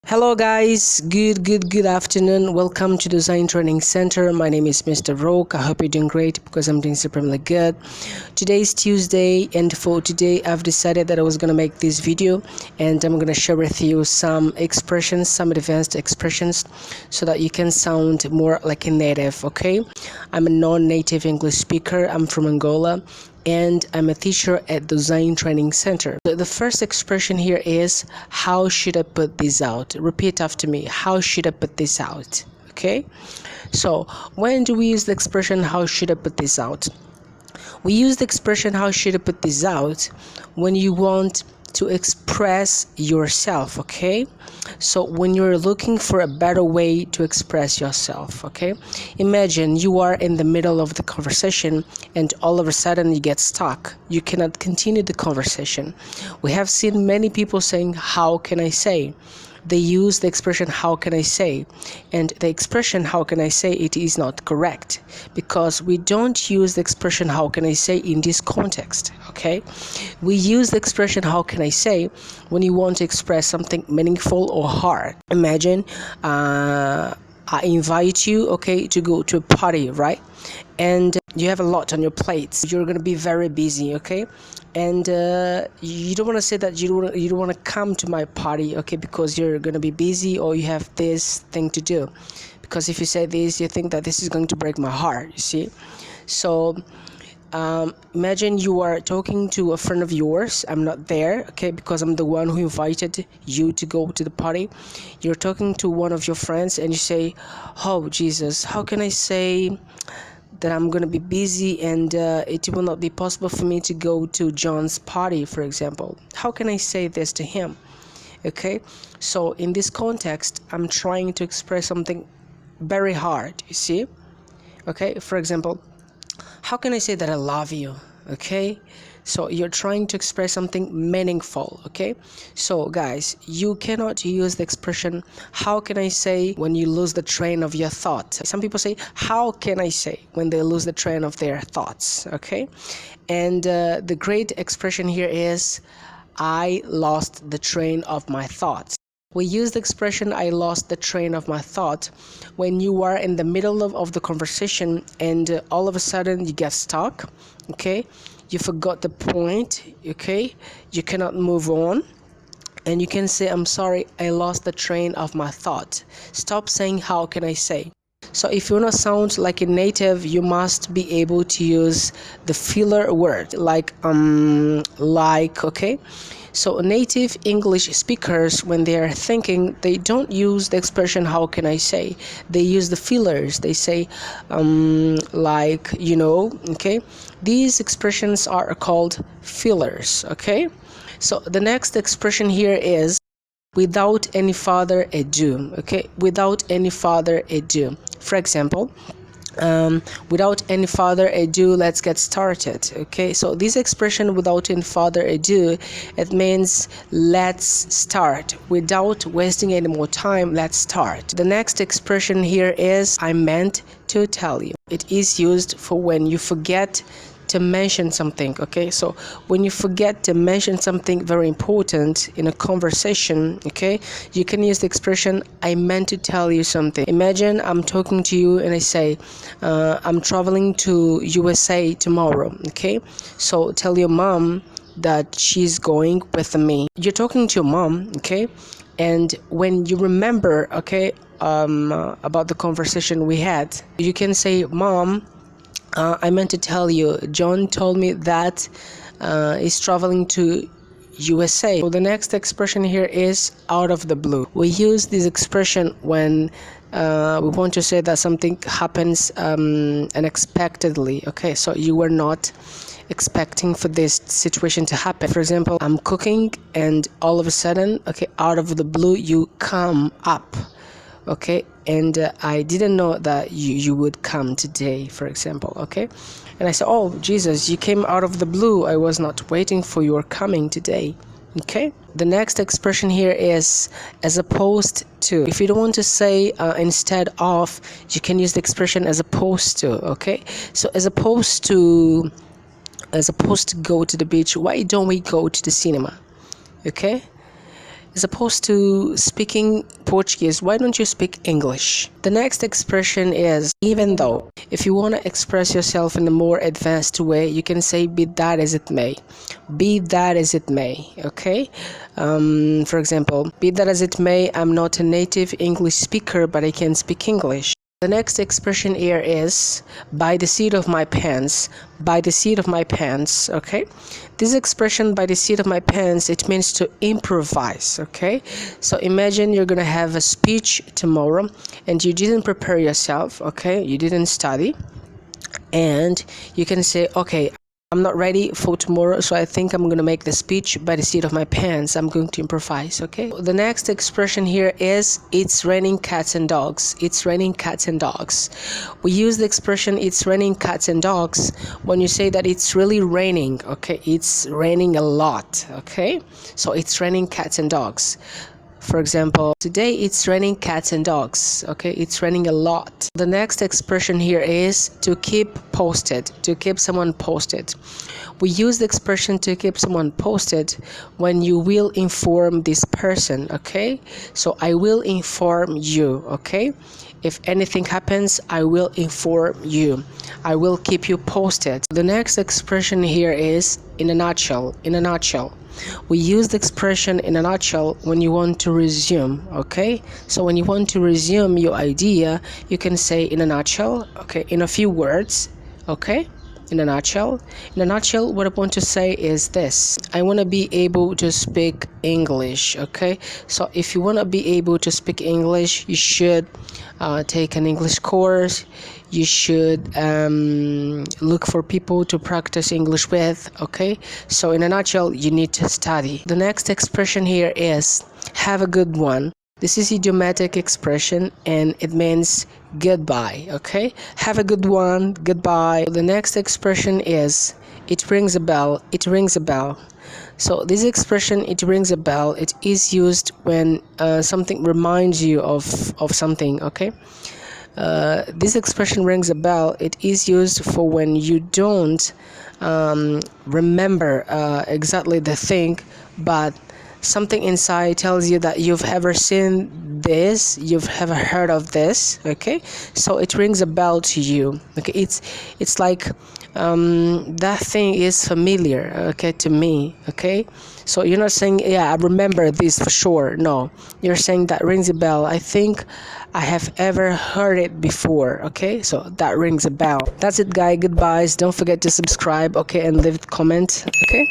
Hello guys, good afternoon. Welcome to Design Training Center. My name is Mr. Roke. I hope you're doing great because I'm doing supremely good. Today is Tuesday, and for today I've decided that I was going to make this video and I'm going to share with you some expressions, some advanced expressions so that you can sound more like a native, okay? I'm a non-native English speaker. I'm from Angola and I'm a teacher at Design Training Center. So the first expression here is, how should I put this out? Repeat after me. How should I put this out? Okay? So when do we use the expression, how should I put this out? We use the expression, how should I put this out, when you want to express yourself, okay? So when you're looking for a better way to express yourself, okay? Imagine you are in the middle of the conversation and all of a sudden you get stuck. You cannot continue the conversation. We have seen many people saying, how can I say? They use the expression, how can I say? And the expression, how can I say, it is not correct because we don't use the expression, how can I say, in this context, okay? We use the expression, how can I say, when you want to express something meaningful or hard. Imagine I invite you, okay, to go to a party, right? And you have a lot on your plate. You're going to be very busy, okay? And you don't want to say that you don't want to come to my party, okay, because you're going to be busy or you have this thing to do. Because if you say this, you think that this is going to break my heart, you see? So imagine you are talking to a friend of yours. I'm not there, okay, because I'm the one who invited you to go to the party. You're talking to one of your friends and you say, oh Jesus, how can I say that I'm going to be busy and it will not be possible for me to go to John's party, for example? How can I say this to him? Okay, so in this context, I'm trying to express something very hard, you see? Okay, for example, how can I say that I love you? Okay, so you're trying to express something meaningful, okay? So guys, you cannot use the expression, how can I say, when you lose the train of your thought. Some people say, how can I say, when they lose the train of their thoughts, okay? And the great expression here is, I lost the train of my thoughts. We use the expression, I lost the train of my thought, when you are in the middle of the conversation and all of a sudden you get stuck, okay? You forgot the point, okay? You cannot move on. And you can say, I'm sorry, I lost the train of my thought. Stop saying, how can I say? So if you want to sound like a native, you must be able to use the filler word, like, okay? So native English speakers, when they are thinking, they don't use the expression, how can I say? They use the fillers. They say, like, you know, okay? These expressions are called fillers, okay? So the next expression here is, without any further ado, okay? Without any further ado. For example, without any further ado, let's get started, okay? So this expression, without any further ado, it means let's start. Without wasting any more time, let's start. The next expression here is, I meant to tell you. It is used for when you forget to mention something, okay? So when you forget to mention something very important in a conversation, okay, you can use the expression, I meant to tell you something. Imagine I'm talking to you and I say, I'm traveling to USA tomorrow, okay? So tell your mom that she's going with me. You're talking to your mom, okay? And when you remember, okay, about the conversation we had, you can say, Mom, I meant to tell you, John told me that he's traveling to USA. So the next expression here is out of the blue. We use this expression when we want to say that something happens unexpectedly. Okay, so you were not expecting for this situation to happen. For example, I'm cooking and all of a sudden, okay, out of the blue, you come up. Okay, and I didn't know that you would come today, for example, okay? And I said, oh, Jesus, you came out of the blue. I was not waiting for your coming today, okay? The next expression here is as opposed to. If you don't want to say instead of, you can use the expression as opposed to, okay? So as opposed to go to the beach, why don't we go to the cinema, okay? As opposed to speaking Portuguese, why don't you speak English? The next expression is even though. If you want to express yourself in a more advanced way, you can say be that as it may. Be that as it may, okay? For example, be that as it may, I'm not a native English speaker, but I can speak English. The next expression here is by the seat of my pants. By the seat of my pants, okay? This expression, by the seat of my pants, it means to improvise, okay? So imagine you're gonna have a speech tomorrow and you didn't prepare yourself, okay? You didn't study, and you can say, okay, I'm not ready for tomorrow, so I think I'm going to make the speech by the seat of my pants. I'm going to improvise, okay? The next expression here is it's raining cats and dogs. It's raining cats and dogs. We use the expression it's raining cats and dogs when you say that it's really raining, okay? It's raining a lot, okay? So it's raining cats and dogs. For example, today it's raining cats and dogs, okay? It's raining a lot. The next expression here is to keep posted, to keep someone posted. We use the expression to keep someone posted when you will inform this person, okay? So I will inform you, okay? If anything happens, I will inform you. I will keep you posted. The next expression here is in a nutshell, in a nutshell. We use the expression in a nutshell when you want to resume, okay? So when you want to resume your idea, you can say in a nutshell, okay, in a few words, okay? In a nutshell. In a nutshell, what I want to say is this. I want to be able to speak English, okay? So if you want to be able to speak English, you should take an English course. You should look for people to practice English with, okay? So in a nutshell, you need to study. The next expression here is have a good one. This is idiomatic expression and it means goodbye, okay? Have a good one, goodbye. The next expression is it rings a bell, it rings a bell. So this expression, it rings a bell, it is used when something reminds you of something, okay? This expression rings a bell, it is used for when you don't remember exactly the thing, but something inside tells you that you've ever seen this, you've ever heard of this, okay? So it rings a bell to you, okay? It's like that thing is familiar, okay, to me, okay? So you're not saying, yeah, I remember this for sure. No, you're saying that rings a bell. I think I have ever heard it before, okay? So that rings a bell. That's it, guys. Goodbyes. Don't forget to subscribe, okay, and leave a comment, okay?